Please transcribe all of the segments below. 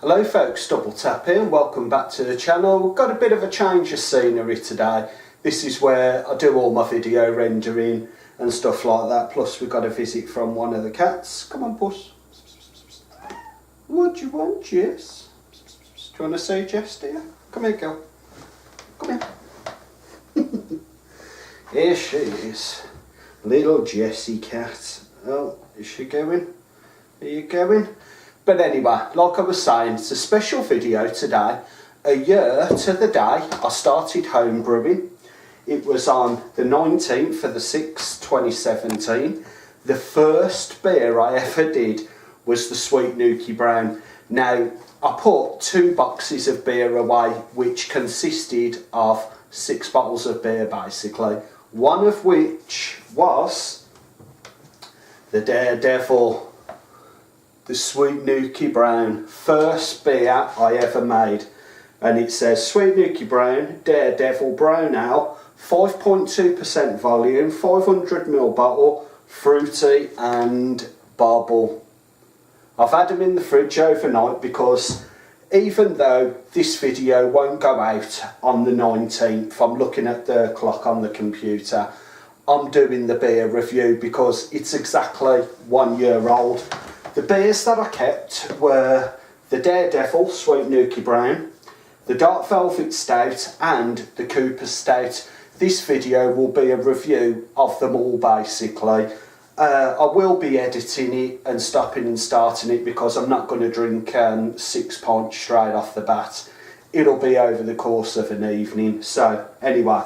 Hello folks, Double Tap here, welcome back to the channel. We've got a bit of a change of scenery today. This is where I do all my video rendering and stuff like that, plus we've got a visit from one of the cats. Come on puss. What do you want, Jess? Do you want to say Jess, dear? Come here, girl. Come here. Here she is, little Jessie cat. Oh, is she going? Are you going? But anyway, like I was saying, it's a special video today. A year to the day I started homebrewing. It was on the 19th of the 6th, 2017. The first beer I ever did was the Sweet Nuki Brown. Now, I put 2 boxes of beer away, which consisted of 6 bottles of beer basically. One of which was the Daredevil. The Sweet Nuki Brown, first beer I ever made, and it says Sweet Nuki Brown, Daredevil Brown Ale, 5.2% volume, 500ml bottle, fruity and bubble. I've had them in the fridge overnight because even though this video won't go out on the 19th, I'm looking at the clock on the computer, I'm doing the beer review because it's exactly 1 year old. The beers that I kept were the Daredevil Sweet Nuki Brown, the Dark Velvet Stout and the Cooper Stout. This video will be a review of them all basically. I will be editing it and stopping and starting it because I'm not going to drink 6 pints straight off the bat. It'll be over the course of an evening. So anyway,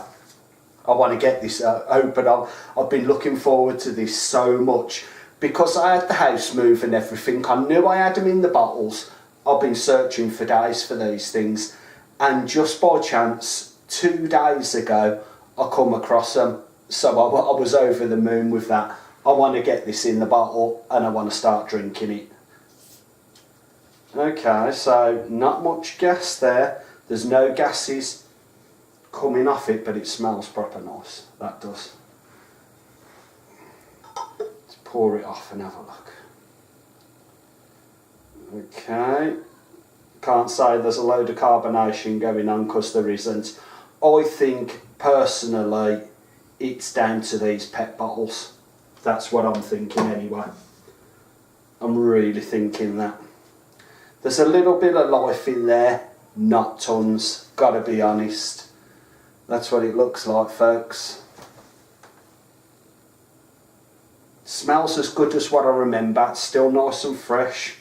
I want to get this open. I've been looking forward to this so much. Because I had the house move and everything, I knew I had them in the bottles. I've been searching for days for these things, and just by chance 2 days ago I come across them, so I was over the moon with that. I want to get this in the bottle and I want to start drinking it. Okay, so not much gas there. There's no gases coming off it, but it smells proper nice, that does. Pour it off and have a look. Okay, can't say there's a load of carbonation going on because there isn't. I think personally it's down to these pet bottles. That's what I'm thinking anyway. I'm really thinking that. There's a little bit of life in there, not tons, gotta be honest. That's what it looks like, folks. Smells as good as what I remember, still nice and fresh.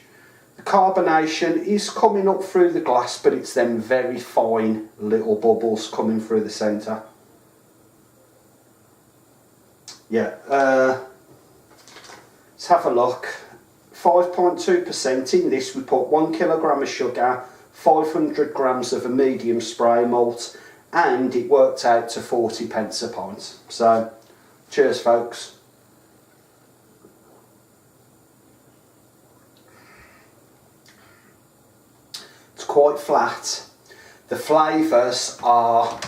The carbonation is coming up through the glass, but it's them very fine little bubbles coming through the centre. Yeah, let's have a look. 5.2% in this, we put 1 kilogram of sugar, 500 grams of a medium spray malt, and it worked out to 40p a pint. So, cheers folks. Quite flat. The flavours are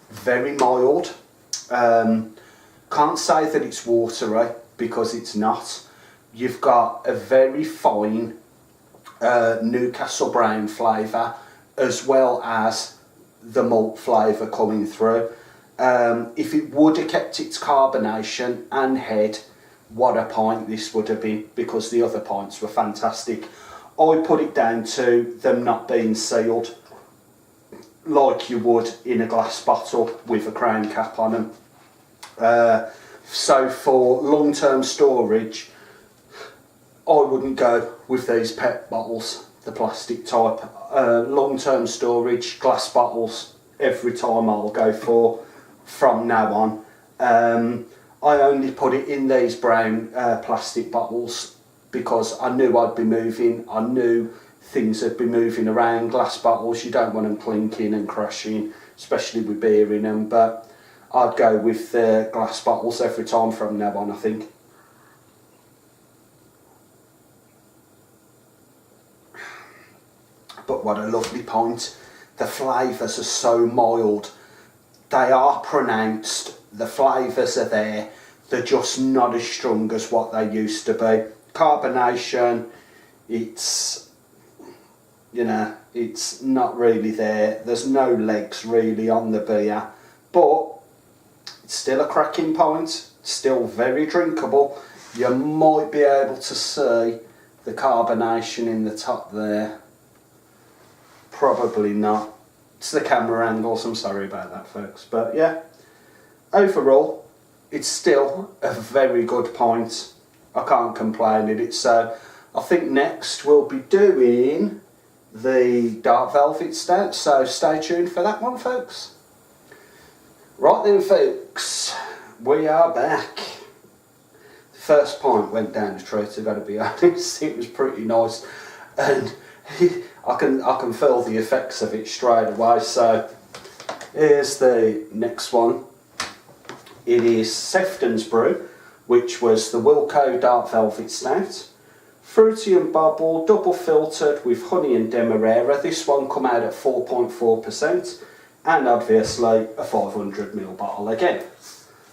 very mild. Can't say that it's watery because it's not. You've got a very fine Newcastle brown flavour as well as the malt flavour coming through. If it would have kept its carbonation and head, what a pint this would have been, because the other pints were fantastic. I put it down to them not being sealed like you would in a glass bottle with a crown cap on them. So for long-term storage, I wouldn't go with these PET bottles, the plastic type. Long-term storage, glass bottles, every time I'll go for from now on. I only put it in these brown plastic bottles because I knew I'd be moving, I knew things would be moving around. Glass bottles, you don't want them clinking and crashing, especially with beer in them, but I'd go with the glass bottles every time from now on, I think. But what a lovely pint. The flavours are so mild. They are pronounced, the flavours are there, they're just not as strong as what they used to be. Carbonation, it's you know, it's not really there. There's no legs really on the beer, but it's still a cracking pint, still very drinkable. You might be able to see the carbonation in the top there. Probably not. It's the camera angles, I'm sorry about that folks. But yeah, overall, it's still a very good pint. I can't complain at it. So I think next we'll be doing the Dark Velvet Stout. So stay tuned for that one folks. Right then folks, we are back. The first pint went down the treat, I've got to be honest. It was pretty nice. And I can feel the effects of it straight away. So here's the next one. It is Sefton's Brew, which was the Wilco Dark Velvet Stout. Fruity and bubble, double filtered with honey and demerara. This one come out at 4.4%, and obviously a 500ml bottle again.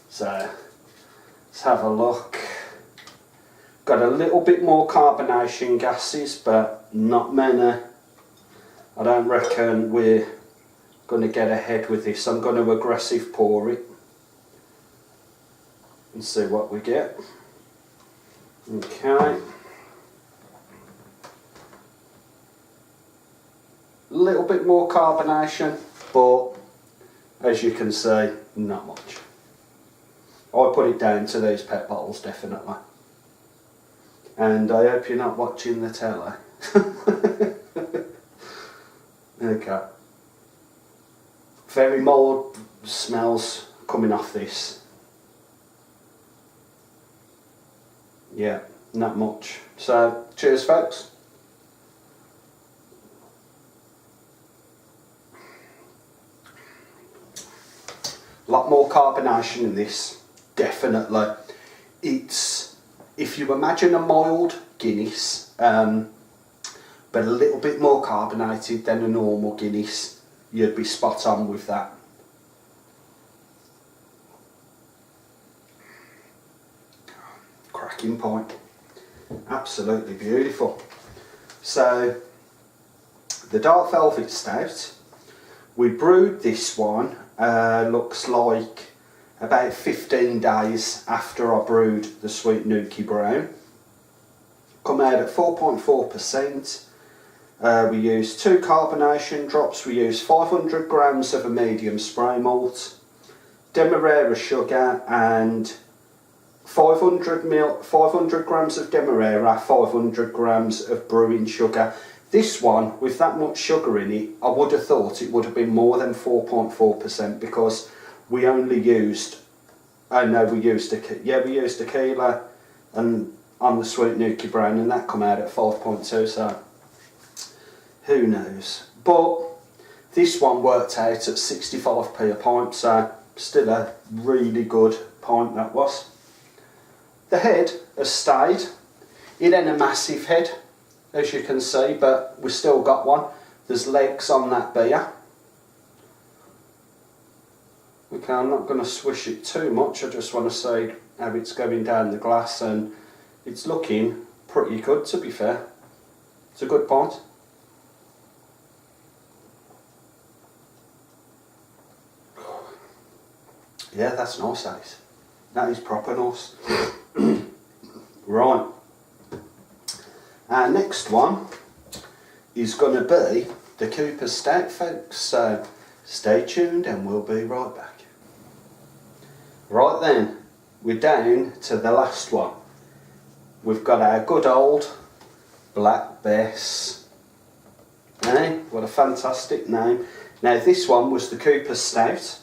So let's have a look. Got a little bit more carbonation gases, but not many. I don't reckon we're going to get ahead with this. I'm going to aggressive pour it and see what we get. Okay. A little bit more carbonation, but as you can see, not much. I put it down to these pet bottles, definitely. And I hope you're not watching the telly. Okay. Very mild smells coming off this. Yeah, not much. So, cheers folks. A lot more carbonation in this, definitely. It's, if you imagine a mild Guinness, but a little bit more carbonated than a normal Guinness, you'd be spot on with that. Cracking pint. Absolutely beautiful. So, the Dark Velvet Stout, we brewed this one, looks like about 15 days after I brewed the Sweet Nuki Brown. Come out at 4.4%. We used 2 carbonation drops. We used 500 grams of a medium spray malt, demerara sugar, and 500 grams of demerara, 500 grams of brewing sugar. This one, with that much sugar in it, I would have thought it would have been more than 4.4% because we only used, we used a kilo and on the Sweet Nuki Brown, and that come out at 5.2, so who knows. But this one worked out at 65p a pint, so still a really good pint that was. The head has stayed. It ain't a massive head, as you can see, but we've still got one. There's legs on that beer. Okay, I'm not going to swish it too much. I just want to see how it's going down the glass, and it's looking pretty good, to be fair. It's a good pint. Yeah, that's nice, that is. That is proper nice. Right. Our next one is going to be the Cooper's Stout, folks. So stay tuned and we'll be right back. Right then, we're down to the last one. We've got our good old Black Bess. What a fantastic name. Now this one was the Cooper's Stout.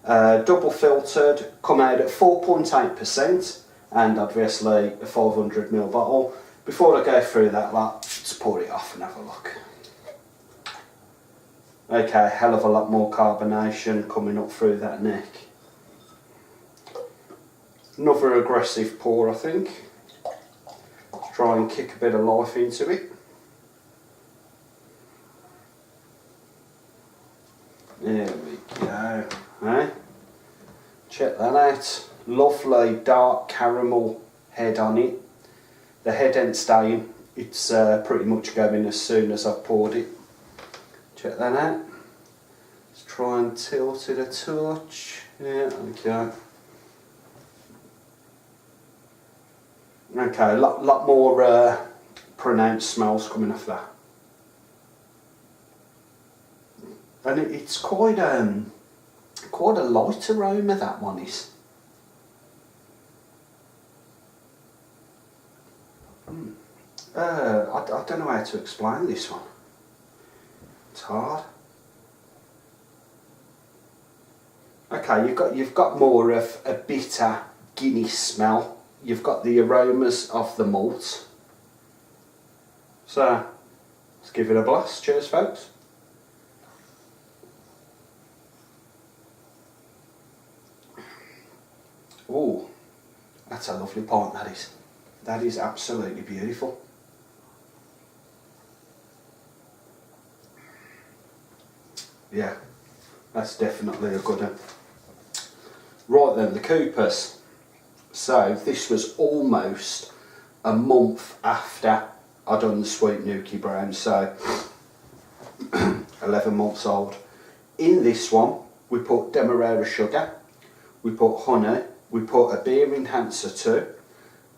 Double filtered, come out at 4.8%, and obviously a 500ml bottle. Before I go through that lot, let's pour it off and have a look. Okay, hell of a lot more carbonation coming up through that neck. Another aggressive pour, I think. Let's try and kick a bit of life into it. There we go. Check that out. Lovely dark caramel head on it. The head ain't staying. It's pretty much going as soon as I've poured it. Check that out. Let's try and tilt it a touch. Yeah, okay. Okay, a lot more pronounced smells coming off that. And it's quite a light aroma, that one is. I don't know how to explain this one. It's hard. Okay, you've got more of a bitter Guinness smell. You've got the aromas of the malt. So let's give it a blast. Cheers, folks. Oh, that's a lovely pint, that is. That is absolutely beautiful. Yeah, that's definitely a good one. Right then, the Coopers. So this was almost a month after I'd done the Sweet Nuki Brown, so 11 months old. In this one, we put Demerara sugar, we put honey, we put a beer enhancer too,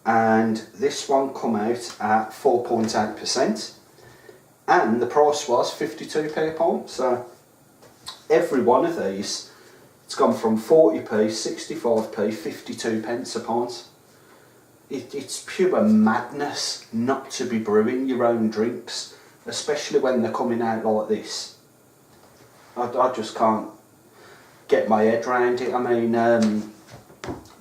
and this one come out at 4.8%, and the price was 52p a pint. So every one of these, it's gone from 40p, 65p, 52 pence a pint. It's pure madness not to be brewing your own drinks, especially when they're coming out like this. I just can't get my head around it. I mean,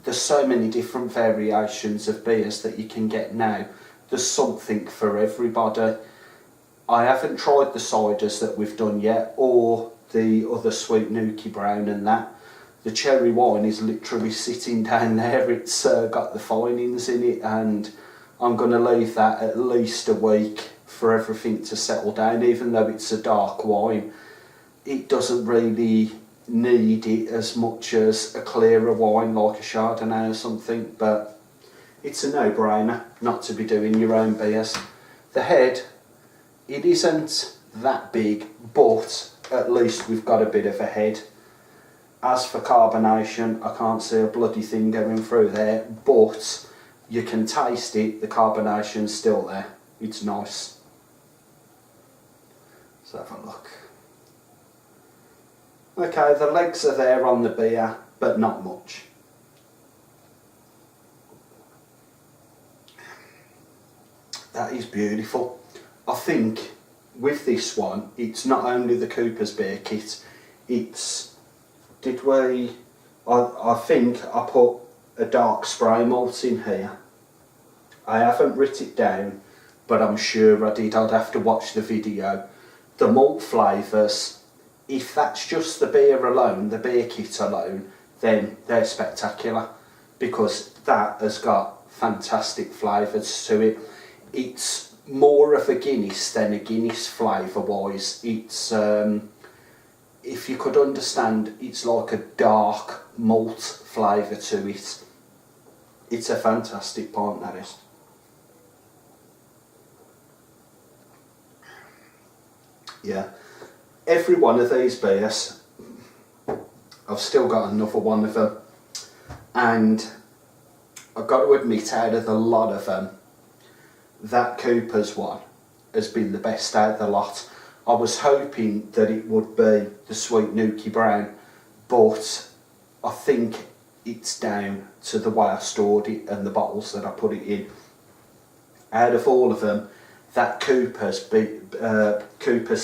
there's so many different variations of beers that you can get now. There's something for everybody. I haven't tried the ciders that we've done yet, or the other Sweet Nuki Brown and that. The cherry wine is literally sitting down there. It's got the finings in it, and I'm going to leave that at least a week for everything to settle down. Even though it's a dark wine, it doesn't really need it as much as a clearer wine like a Chardonnay or something, but it's a no-brainer not to be doing your own beers. The head, it isn't that big, but at least we've got a bit of a head. As for carbonation, I can't see a bloody thing going through there, but you can taste it, the carbonation's still there. It's nice. Let's have a look. Okay, the legs are there on the beer, but not much. That is beautiful. I think with this one, it's not only the Cooper's beer kit, it's... I think I put a dark spray malt in here. I haven't written it down, but I'm sure I did. I'd have to watch the video. The malt flavours, if that's just the beer alone, the beer kit alone, then they're spectacular, because that has got fantastic flavours to it. It's more of a Guinness than a Guinness flavour wise. It's if you could understand, it's like a dark malt flavour to it. It's a fantastic pint, that is. Yeah, every one of these beers, I've still got another one of them, and I've got to admit, out of the lot of them, that Cooper's one has been the best out of the lot. I was hoping that it would be the Sweet Nuki Brown, but I think it's down to the way I stored it and the bottles that I put it in. Out of all of them, that Cooper's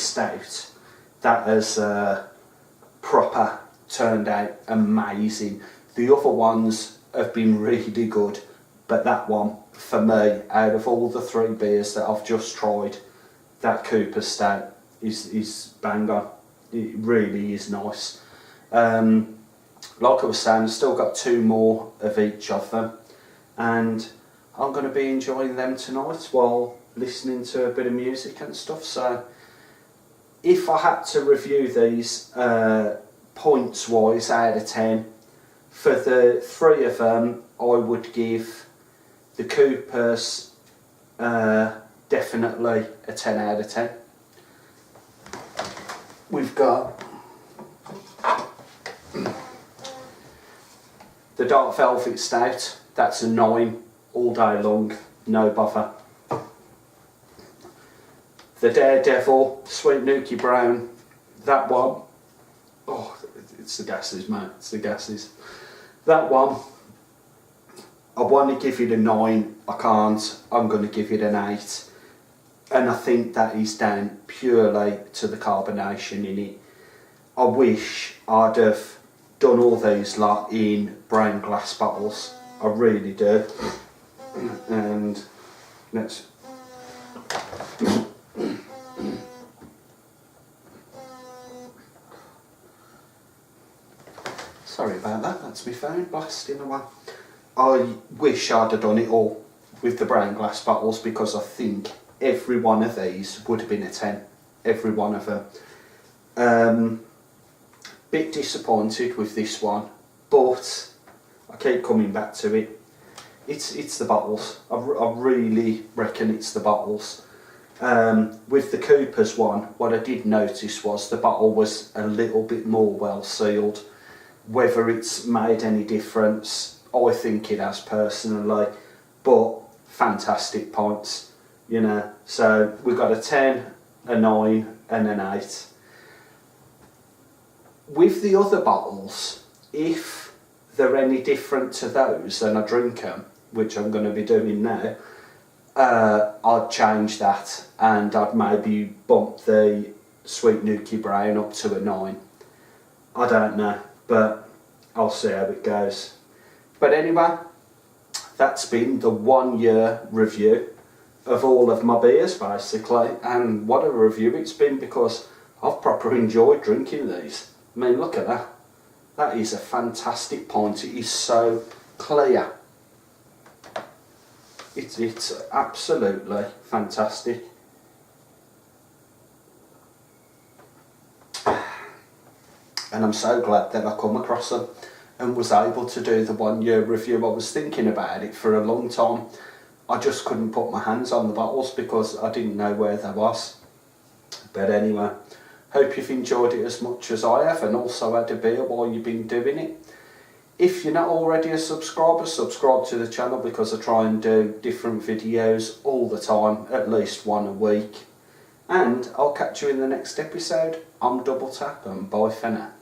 Stout, that has proper turned out amazing. The other ones have been really good, but that one, for me, out of all the 3 beers that I've just tried, that Cooper's Stout is bang on. It really is nice. Like I was saying, I've still got 2 more of each of them, and I'm going to be enjoying them tonight while listening to a bit of music and stuff. So if I had to review these points wise out of 10, for the 3 of them, I would give the Cooper's definitely a 10 out of 10. We've got the Dark Velvet Stout, that's a 9 all day long, no bother. The Daredevil Sweet Nuki Brown, that one, oh, it's the gases, mate, it's the gases. That one, I want to give it a 9, I can't, I'm going to give it an 8. And I think that is down purely to the carbonation in it. I wish I'd have done all these lot in brown glass bottles, I really do. And let's... Sorry about that, that's my phone blasting away. I wish I'd have done it all with the brown glass bottles, because I think every one of these would have been a 10. Every one of them. Bit disappointed with this one, but I keep coming back to it. It's the bottles. I really reckon it's the bottles. With the Cooper's one, what I did notice was the bottle was a little bit more well sealed. Whether it's made any difference, I think it has personally, but fantastic points, you know. So we've got a 10, a 9 and an 8. With the other bottles, if they're any different to those and I drink them, which I'm going to be doing now, I'd change that and I'd maybe bump the Sweet Nuki Brown up to a 9. I don't know, but I'll see how it goes. But anyway, that's been the 1 year review of all of my beers basically, and what a review it's been, because I've proper enjoyed drinking these. I mean, look at that. That is a fantastic pint. It is so clear. It's absolutely fantastic. And I'm so glad that I come across them and was able to do the 1 year review. I was thinking about it for a long time. I just couldn't put my hands on the bottles because I didn't know where they was. But anyway, hope you've enjoyed it as much as I have, and also had a beer while you've been doing it. If you're not already a subscriber, subscribe to the channel, because I try and do different videos all the time, at least one a week. And I'll catch you in the next episode. I'm Double Tap, and bye for now.